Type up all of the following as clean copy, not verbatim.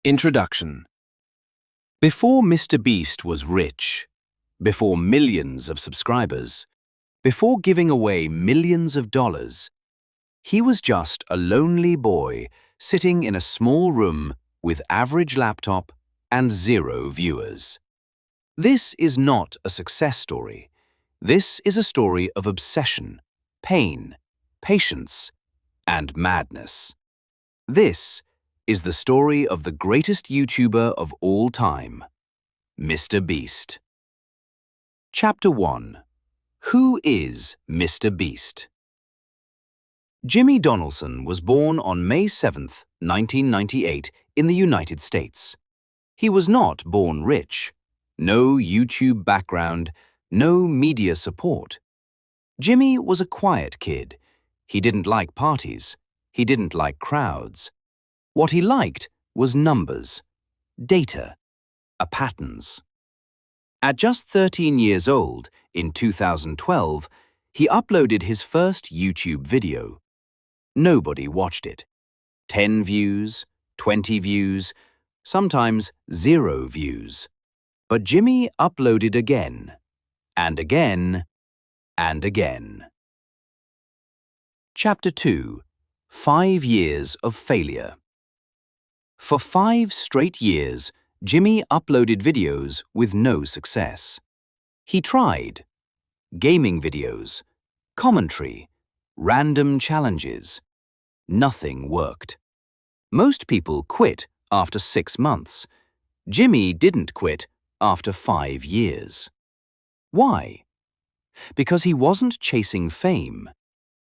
Introduction. Before MrBeast was rich, before millions of subscribers, before giving away millions of dollars, he was just a lonely boy sitting in a small room with average laptop and 0 viewers. This is not a success story. This is a story of obsession, pain, patience, and madness. This is the story of the greatest YouTuber of all time, MrBeast. Chapter 1. Who is MrBeast? Jimmy Donaldson was born on May 7, 1998, in the United States. He was not born rich. No YouTube background, no media support. Jimmy was a quiet kid. He didn't like parties. He didn't like crowds. What he liked was numbers, data, patterns. At just 13 years old, in 2012, he uploaded his first YouTube video. Nobody watched it. 10 views, 20 views, sometimes 0 views. But Jimmy uploaded again, and again, and again. Chapter 2. 5 years of failure. For 5 straight years, Jimmy uploaded videos with no success. He tried gaming videos, commentary, random challenges. Nothing worked. Most people quit after 6 months. Jimmy didn't quit after 5 years. Why? Because he wasn't chasing fame.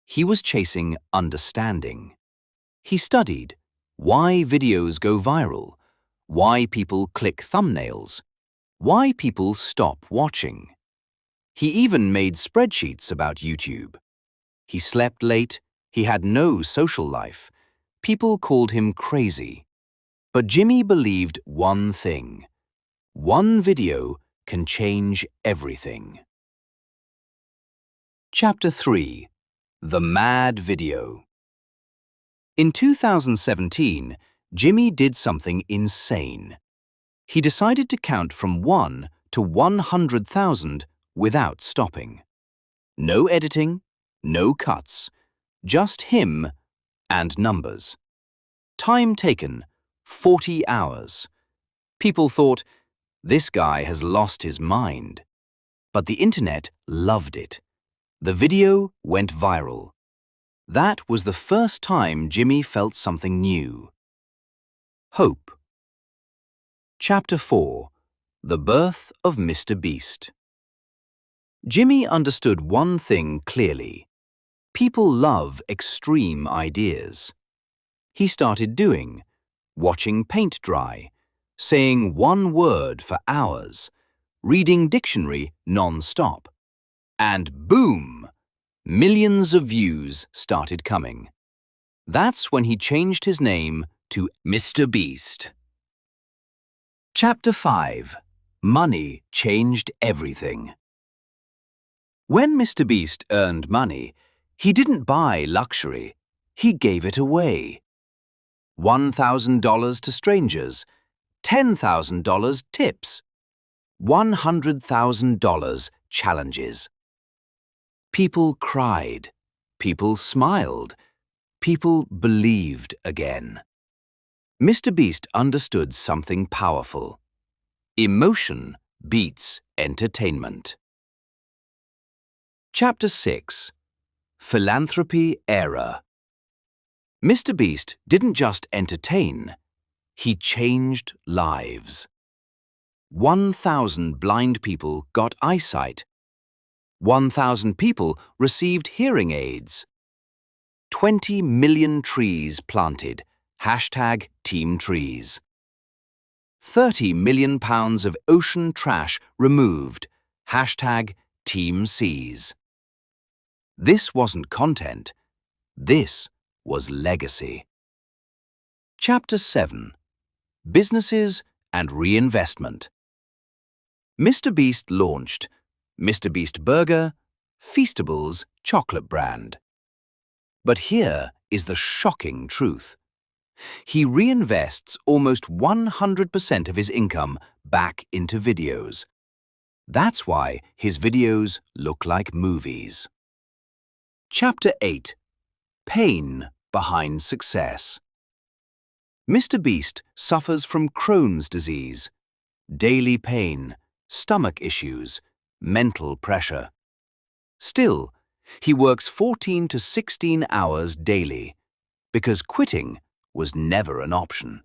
He was chasing understanding. He studied why videos go viral, why people click thumbnails, why people stop watching. He even made spreadsheets about YouTube. He slept late, he had no social life. People called him crazy. But Jimmy believed one thing. One video can change everything. Chapter 3. The Mad Video. In 2017, Jimmy did something insane. He decided to count from 1 to 100,000 without stopping. No editing, no cuts, just him and numbers. Time taken, 40 hours. People thought, this guy has lost his mind. But the internet loved it. The video went viral. That was the first time Jimmy felt something new. Hope. Chapter 4. The Birth of MrBeast. Jimmy understood one thing clearly. People love extreme ideas. He started doing, watching paint dry, saying one word for hours, reading dictionary non-stop. And boom! Millions of views started coming. That's when he changed his name to MrBeast. Chapter 5. Money changed everything. When MrBeast earned money, he didn't buy luxury, he gave it away. $1,000 to strangers, $10,000 tips, $100,000 challenges. People cried, people smiled, people believed again. MrBeast understood something powerful. Emotion beats entertainment. Chapter 6. Philanthropy Era. MrBeast didn't just entertain, he changed lives. 1,000 blind people got eyesight. 1,000 people received hearing aids. 20 million trees planted. #Team Trees. 30 million pounds of ocean trash removed. #Team Seas. This wasn't content. This was legacy. Chapter 7. Businesses and Reinvestment. MrBeast launched MrBeast Burger, Feastables chocolate brand. But here is the shocking truth. He reinvests almost 100% of his income back into videos. That's why his videos look like movies. Chapter 8. Pain behind success. MrBeast suffers from Crohn's disease, daily pain, stomach issues, mental pressure. Still, he works 14 to 16 hours daily because quitting was never an option.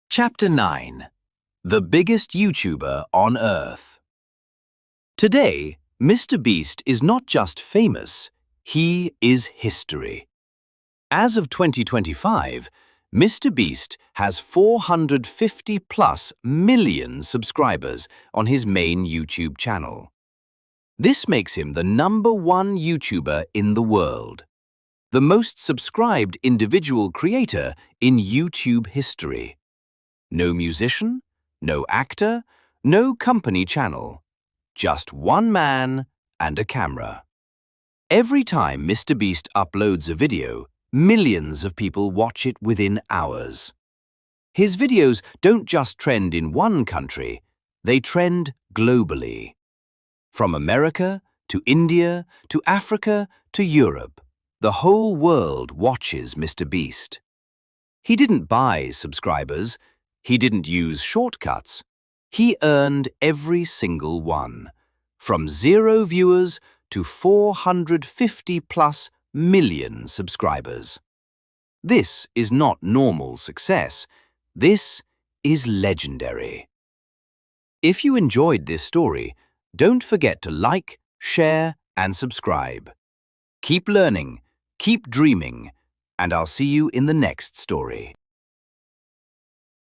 Chapter 9. The biggest YouTuber on Earth. Today, MrBeast is not just famous, he is history. As of 2025, MrBeast has 450+ million subscribers on his main YouTube channel. This makes him the #1 YouTuber in the world, the most subscribed individual creator in YouTube history. No musician, no actor, no company channel, just one man and a camera. Every time MrBeast uploads a video, millions of people watch it within hours. His videos don't just trend in one country, they trend globally. From America to India to Africa to Europe, the whole world watches MrBeast. He didn't buy subscribers, he didn't use shortcuts. He earned every single one, from 0 viewers to 450+ million subscribers. This is not normal success. This is legendary. If you enjoyed this story, don't forget to like, share, and subscribe. Keep learning, keep dreaming, and I'll see you in the next story.